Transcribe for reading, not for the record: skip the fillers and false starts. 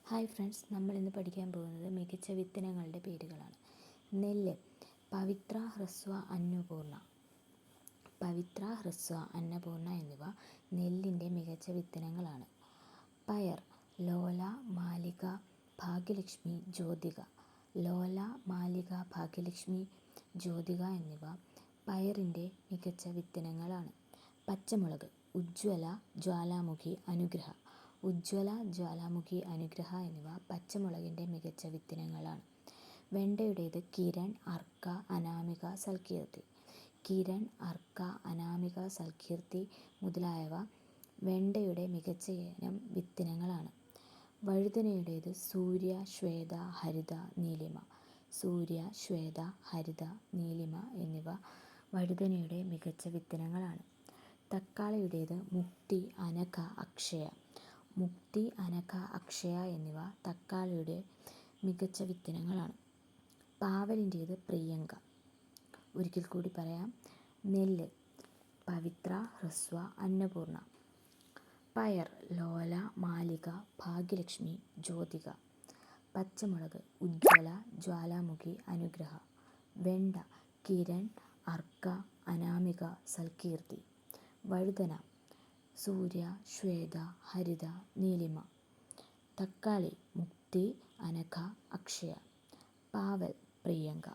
Hi friends, നമ്മൾ ഇന്ന് പഠിക്കാൻ പോകുന്നത് മികച്ച വിത്തിനങ്ങളുടെ പേരുകളാണ്. നെല്ല്: പവിത്ര, ഹ്രസ്വ, അന്നപൂർണ. പവിത്ര, ഹ്രസ്വ, അന്നപൂർണ എന്നിവ നെല്ലിൻ്റെ മികച്ച വിത്തിനങ്ങളാണ്. പയർ: ലോല, മാലിക, ഭാഗ്യലക്ഷ്മി, ജ്യോതിക. ലോല, മാലിക, ഭാഗ്യലക്ഷ്മി, ജ്യോതിക എന്നിവ പയറിൻ്റെ മികച്ച വിത്തിനങ്ങളാണ്. പച്ചമുളക്: ഉജ്ജ്വല, ജ്വാലാമുഖി, അനുഗ്രഹ. ഉജ്ജ്വല, ജ്വാലാമുഖി, അനുഗ്രഹ എന്നിവ പച്ചമുളകിൻ്റെ മികച്ച വിത്തിനങ്ങളാണ്. വെണ്ടയുടേത് കിരൺ, അർക്ക, അനാമിക, സൽകീർത്തി. കിരൺ, അർക്ക, അനാമിക, സൽകീർത്തി മുതലായവ വെണ്ടയുടെ മികച്ച ഇനം വിത്തിനങ്ങളാണ്. വഴുതനയുടേത് സൂര്യ, ശ്വേത, ഹരിത, നീലിമ. സൂര്യ, ശ്വേത, ഹരിത, നീലിമ എന്നിവ വഴുതനയുടെ മികച്ച വിത്തിനങ്ങളാണ്. തക്കാളിയുടേത് മുക്തി, അനഘ, അക്ഷയ. മുക്തി, അനഘ, അക്ഷയ എന്നിവ തക്കാളിയുടെ മികച്ച വിത്തിനങ്ങളാണ്. പാവലിൻ്റേത് പ്രിയങ്ക. ഒരിക്കൽ കൂടി പറയാം. നെല്ല്: പവിത്ര, ഹ്രസ്വ, അന്നപൂർണ. പയർ: ലോല, മാലിക, ഭാഗ്യലക്ഷ്മി, ജ്യോതിക. പച്ചമുളക്: ഉജ്ജ്വല, ജ്വാലാമുഖി, അനുഗ്രഹ. വെണ്ട: കിരൺ, അർക്ക, അനാമിക, സൽകീർത്തി. വഴുതന: സൂര്യ, ശ്വേത, ഹരിത, നീലിമ. തക്കാളി: മുക്തി, അനഘ, അക്ഷയ. പാവൽ: പ്രിയങ്ക.